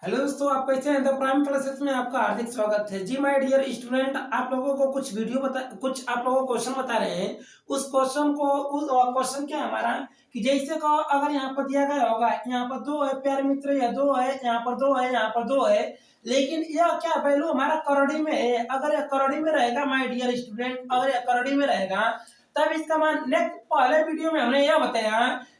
Hello दोस्तों, आप कैसे हैं? द प्राइम क्लासेस में आपका हार्दिक स्वागत है। जी माय डियर स्टूडेंट, आप लोगों को कुछ आप लोगों को क्वेश्चन बता रहे हैं। उस क्वेश्चन क्या है हमारा कि जैसे का अगर यहाँ पर दिया गया होगा, यहाँ पर दो है प्यारे मित्र, या दो है, यहाँ पर दो है, यहाँ पर दो है, लेकिन यह क्या वैल्यू हमारा करोड़ी में है। अगर यह करोड़ी में रहेगा माय डियर स्टूडेंट, अगर यह करोड़ी में रहेगा तब इसका मान नेक्स्ट पहले वीडियो में हमने यह बताया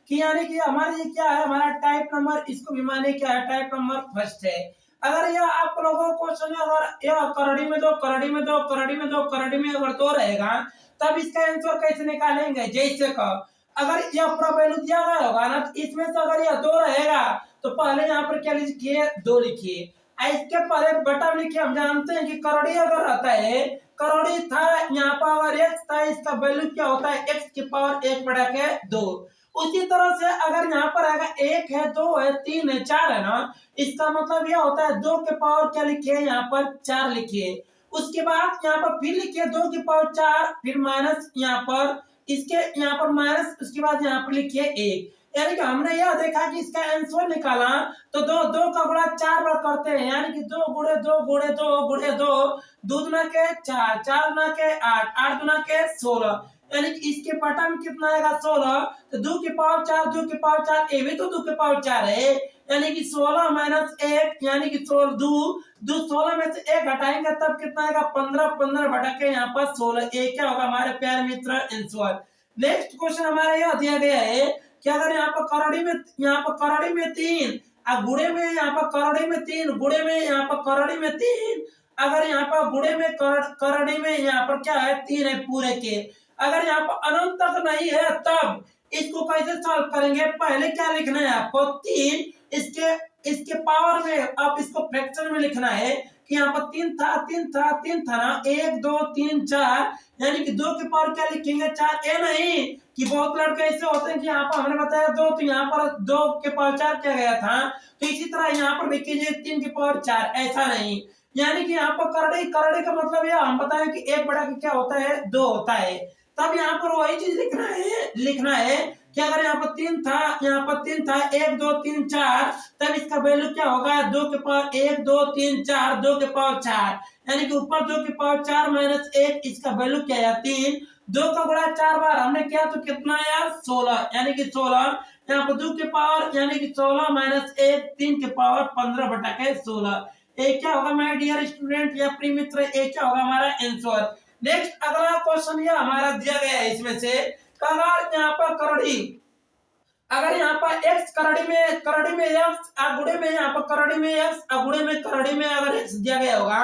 कि यानी कि हमारे ये क्या है, हमारा टाइप नंबर, इसको भी माने क्या है, टाइप नंबर फर्स्ट है। अगर यह आप लोगों को क्वेश्चन है, अगर यह करोड़ी में दो, करोड़ी में दो, करोड़ी में दो, करोड़ी में अगर दो रहेगा तब इसका आंसर कैसे निकालेंगे? जैसे का अगर यह पूरा वैल्यू दिया गया होगा ना, तो इसमें से अगर यह दो रहेगा तो पहले यहाँ पर क्या लिखिए, दो लिखिए। इसके पहले बटा लिखिए। हम जानते हैं कि करोड़ी अगर रहता है, करोड़ी था यहाँ पर अगर एक्स था, इसका वैल्यू क्या होता है, एक्स की पावर एक बढ़ा के दो। उसी तरह से अगर यहाँ पर आएगा एक है, दो है, तीन है, चार है ना, इसका मतलब यह होता है दो के पावर क्या लिखिए, यहाँ पर चार लिखिए। उसके बाद यहाँ पर फिर लिखिए दो की पावर चार, फिर माइनस यहाँ पर इसके यहाँ पर माइनस, उसके बाद यहाँ पर लिखिए एक। यानी कि हमने यह देखा कि इसका आंसर निकाला तो दो दो का गुणा चार बार करते हैं, यानी कि दो गुणे दो गुणे दो गुणे दो, दो दुना के चार, चार दुना के आठ, आठ दुना के 16, यानी कि इसके पटा में कितना आएगा 16। तो दो की पावर चार, दो की पावर चार, ये भी तो दो की पावर चार है, यानी कि 16 माइनस एक, यानी कि 16 दो दो, 16 में से एक हटाएंगे तब कितना आएगा 15, 15 बटा के यहाँ पर 16। एक क्या होगा हमारे प्यारे मित्र, आंसर। नेक्स्ट क्वेश्चन हमारा यह दिया गया है कि अगर यहाँ पर करोड़ी में, यहाँ पर करोड़ी में तीन, गुणे में यहाँ पर करोड़ी में तीन, गुणे में यहाँ पर करोड़ी में तीन, अगर यहाँ पर गुणे में करोड़ी में यहाँ पर क्या है, तीन है पूरे के, अगर यहाँ पर अनंत तक नहीं है तब इसको कैसे सॉल्व करेंगे? पहले क्या लिखना है आपको, तीन, इसके इसके पावर में, अब इसको फ्रैक्शन में लिखना है कि यहाँ पर तीन था, तीन था, तीन था ना, एक दो तीन चार, यानी कि दो के पावर क्या लिखेंगे, चार। ए नहीं कि बहुत लड़के ऐसे होते हैं कि यहाँ पर हमने बताया दो, तो यहाँ पर दो के पावर चार किया गया था, तो इसी तरह यहाँ पर भी कीजिए तीन के पावर चार, ऐसा नहीं। यानी कि यहाँ पर करड़े करड़े का मतलब यह हम बताएं कि एक बड़ा के क्या होता है, दो होता है। तब यहाँ पर वही चीज लिखना है कि अगर यहाँ पर तीन था, यहाँ पर तीन था, एक दो तीन चार, तब इसका वैल्यू क्या होगा, दो के पावर एक दो तीन चार, दो के पावर चार, यानी कि ऊपर दो के पावर चार माइनस एक, इसका वैल्यू क्या है, तीन। दो का गुणा चार बार हमने किया तो कितना आया, 16, यानी कि 16। यहाँ पर दो के पावर यानी कि 16 माइनस एक, तीन के पावर 15 बटा के 16। एक क्या होगा माय डियर स्टूडेंट या प्रिय मित्र, एक क्या होगा हमारा आंसर। नेक्स्ट अगला क्वेश्चन ये हमारा दिया गया है, इसमें से अगर यहाँ पर करोड़ी, अगर यहाँ पर x करोड़ी में x गुणे में, यहाँ पर करोड़ी में x गुणे में करोड़ी में अगर x दिया गया होगा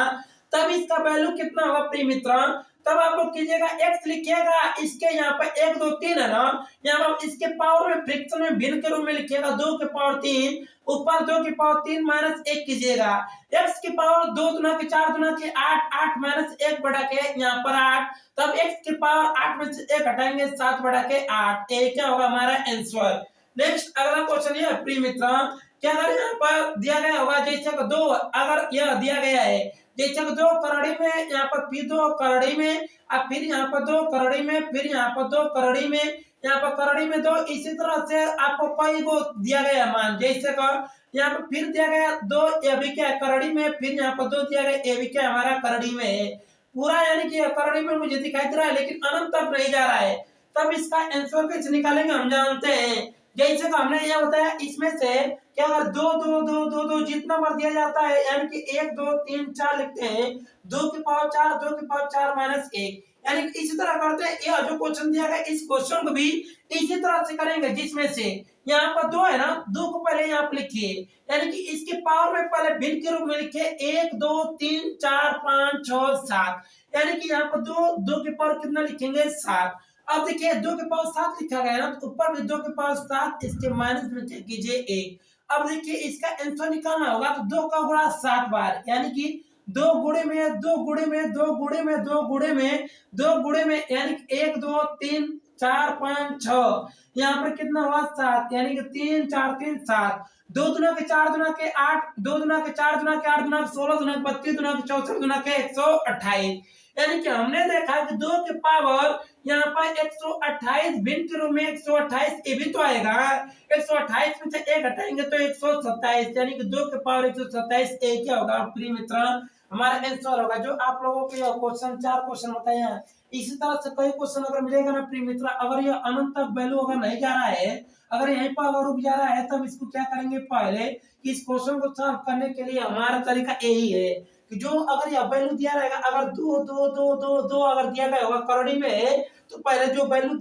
तब इसका वैल्यू कितना होगा प्रिय मित्र? तब आप लोग कीजिएगा x लिखिएगा, इसके यहाँ पर एक दो तीन है ना, यहाँ पर इसके पावर में फ्रैक्शन में भिन्न के रूप में लिखिएगा, दो के पावर तीन, ऊपर दो की पावर तीन माइनस एक कीजिएगा, x की पावर दो दुना के चार दुना के आठ, आठ माइनस एक बढ़ा के यहाँ पर आठ, तब x की पावर आठ में से एक हटाएंगे, सात बढ़ा के आठ। ये क्या होगा हमारा आंसर। नेक्स्ट अगला क्वेश्चन ये प्रिय मित्र, क्या अगर यहाँ पर दिया गया होगा जैसे दो, अगर यह दिया गया है जैसे दो करोड़ी में, यहाँ पर फिर दो करोड़ी में, अब फिर यहाँ पर दो करोड़ी में, फिर यहाँ पर दो करोड़ी में, यहाँ पर करोड़ी में दो, इसी तरह से आपको कोई वो दिया गया मान, जैसे का यहाँ पर फिर दिया गया दो, ये भी क्या है करोड़ी में, फिर यहाँ पर दो दिया गया, ये भी क्या हमारा करोड़ी में है पूरा, यानी कि करोड़ी में मुझे दिखाई दे रहा है लेकिन अनंत तक नहीं जा रहा है। तब इसका आंसर कैसे निकालेंगे हम जानते हैं। जैसे कि हमने यह बताया इसमें से कि अगर दो दो दो दो दो जितना बार दिया जाता है, यानी कि एक दो तीन चार लिखते हैं, दो की पावर चार, दो की पावर चार माइनस एक, यानी कि इसी तरह करते हैं। यह जो क्वेश्चन दिया गया इस क्वेश्चन को भी इसी तरह से करेंगे, जिसमें से यहाँ पर दो है ना, दो को पहले यहाँ पर लिखिए, यानी कि इसके पावर में पहले भिन्न के रूप में लिखिए, एक दो तीन चार पांच छह सात, यानी कि यहाँ पर दो, दो के पावर कितना लिखेंगे, सात। अब देखिए दो के पावर सात लिखा गया ना, तो ऊपर में दो के पावर सात, इसके माइनस में चेक कीजिए एक। अब देखिए इसका आंसर निकालना होगा तो दो का गुणा सात बार, यानी कि दो गुणे में, दो गुणे में, दो गुणे में, दो गुणे में, दो गुणे में, यानी कि एक दो तीन चार पांच छह, यहाँ पर कितना हुआ, सात, यानी कि तीन चार तीन सात, दो दुना के चार दुना के आठ, दो दुना के चार दुना के आठ दुना के 16 दुना के 32 दुना के 64 दुना के 128, यानी कि हमने देखा कि दो के पावर यहाँ पर 128 भिन्न के रूप में 128 ये भी तो आएगा। 128 में से एक हटाएंगे तो 127, यानी कि 2 के पावर 127 ए क्या होगा प्रिय मित्र, हमारा आंसर होगा। जो आप लोगों के क्वेश्चन 4 क्वेश्चन बताए हैं, इसी तरह से कई क्वेश्चन अगर मिलेगा ना प्रिय मित्र, अगर ये अनंत तक वैल्यू अगर नहीं जा रहा है, अगर यहीं पर अगर रुक जा रहा है, तब इसको क्या करेंगे, पहले कि इस क्वेश्चन को सॉल्व करने के लिए हमारा तरीका यही है कि जो अगर यह वैल्यू दिया रहेगा, अगर दो दो दो दो दो अगर दिया गया होगा करोड़ी में, तो पहले जो वैल्यू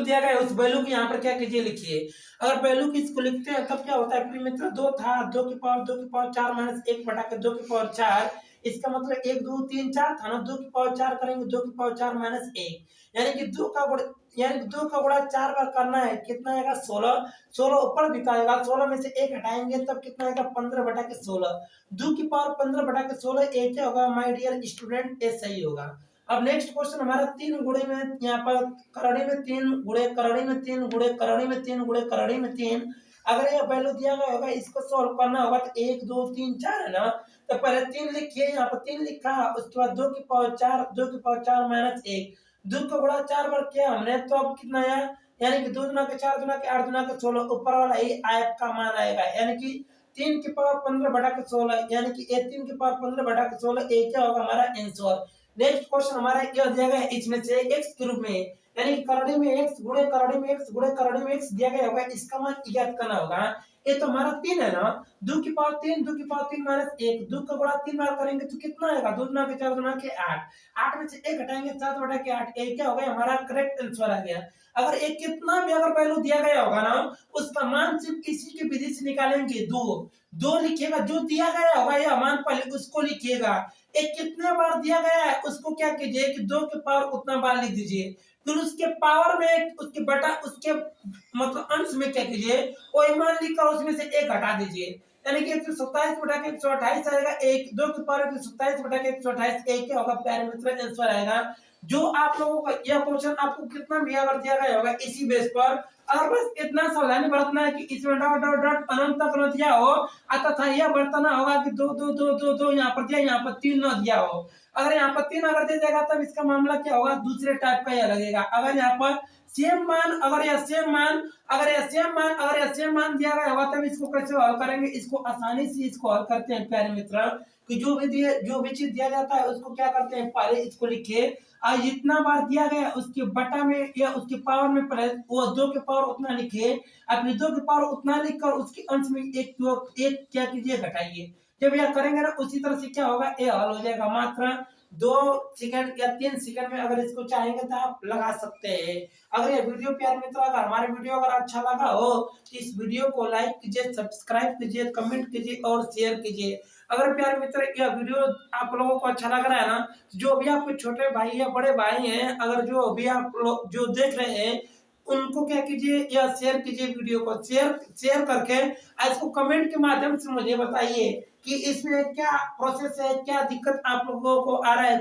दिया गया है उस वैल्यू की यहाँ पर क्या कीजिए, लिखिए। अगर वैल्यू की इसको लिखते हैं तब क्या होता है प्रिय मित्र, 2 था, 2 की पावर 4 माइनस 1 बटा के 2 की पावर 4, इसका मतलब 1 2 3 4 था ना, 2 की पावर 4 करेंगे 2 की पावर 4 माइनस 1, यानी कि 2 का गुणा, यानी कि 2 का गुणा 4 बार करना है, कितना आएगा 16, 16 ऊपर बिताएगा, 16 में से 1 हटाएंगे तब कितना आएगा 15 बटा के 16, 2 की पावर 15 बटा के 16, एक क्या होगा माय डियर स्टूडेंट, ये सही होगा। अब नेक्स्ट क्वेश्चन हमारा 3 गुणे में, यहाँ पर करड़ी में 3 गुणे करड़ी में 3 गुणे करड़ी में 3 गुणे करड़ी में 3, अगर ये वैल्यू दिया गया होगा, इसको सॉल्व करना होगा तो 1 2 3 4 है ना, तो पहले 3 लिखिए, यहाँ पर 3 लिखा, उसके बाद 2 की पावर 4, 2 की पावर 4 माइनस 1, 2 का गुणा 4 बार किया हमने, तो अब कितना आया, यानी कि 2 दुना के 4 दुना के 8 दुना के 16, ऊपर वाला ही आयत का मान आएगा, यानी कि 3 की पावर 15 बटा के 16, यानी कि 3 की पावर 15 बटा के 16, एक क्या होगा हमारा आंसर। नेक्स्ट क्वेश्चन हमारा क्या दिया गया है, इसमें से x के रूप में, यानी करड़ी में x गुणे करड़ी में x गुणे करड़ी में x दिया गया होगा, इसका मान ज्ञात करना होगा। ये तो हमारा 3 है ना, 2 की पावर 3, 2 की पावर 3 माइनस 1, 2 का गुणा 3 बार करेंगे तो कितना आएगा, 2 गुना के 4 गुना के 8, 8 में से 1 हटाएंगे 7 बटा के 8, ये क्या होगा हमारा करेक्ट आंसर आ गया। अगर एक कितना भी अगर वैल्यू दिया गया होगा ना, उसका मान सिर्फ इसी की विधि से निकालेंगे, 2 2 लिखिएगा, जो दिया गया होगा या मान पहले उसको लिखिएगा, एक कितने बार दिया गया है उसको क्या कीजिए कि 2 के पावर उतना बार लिख दीजिए, फिर उसके पावर में उसके बटा उसके मतलब अंश में क्या कीजिए, वही मान लिखकर उसमें से 1 हटा दीजिए, यानी कि 127 बटा के 128 आएगा, 1 2 के पावर 127 बटा के 128, एक क्या होगा प्यारे मित्र आंसर आएगा। जो आप लोगों का यह क्वेश्चन आपको कितना भी अगर दिया गया होगा इसी बेस पर, और बस इतना सावधानी बरतना है कि इसमें डॉट डॉट डॉट अनंत तक न दिया हो, अतः यह बरतना होगा कि 2 2 2 2 2 यहाँ पर दिया, यहाँ पर 3 न दिया हो। अगर यहाँ पर 3 अगर दे जाएगा तब इसका मामला क्या होगा, दूसरे टाइप का यह लगेगा। अगर यहाँ पर सेम मान, अगर यह सेम मान, अगर यह सेम मान, अगर यह सेम मान दिया गया होगा, तब इसको कैसे हल करेंगे, इसको आसानी से इसको हल करते हैं प्यारे मित्र, कि जो भी चीज दिया जाता है उसको क्या करते हैं, पहले इसको लिखिए, और जितना बार दिया गया उसके बटा में या उसके पावर में पहले वो 2 के पावर उतना लिखिए, अपने 2 के पावर उतना लिखकर उसके अंश में एक क्या कीजिए, घटाइए। जब यह करेंगे ना, उसी तरह से क्या होगा, ये हल हो जाएगा। मात्र 2 सेकंड या 3 सेकंड में अगर इसको चाहेंगे तो आप लगा सकते हैं। अगर ये वीडियो प्यारे मित्र, अगर हमारे वीडियो अगर अच्छा लगा हो तो इस वीडियो को लाइक कीजिए, सब्सक्राइब कीजिए, कमेंट कीजिए और शेयर कीजिए। अगर प्यारे मित्र यह वीडियो आप लोगों को अच्छा लग रहा है ना, जो भी आपके छोटे भाई या बड़े भाई हैं, अगर जो भी आप लोग जो देख रहे हैं, उनको क्या कीजिए, या शेयर कीजिए, वीडियो को शेयर करके इसको कमेंट के माध्यम से मुझे बताइए कि इसमें क्या प्रोसेस है, क्या दिक्कत आप लोगों को आ रहा है,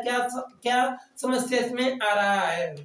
क्या समस्या इसमें आ रहा है।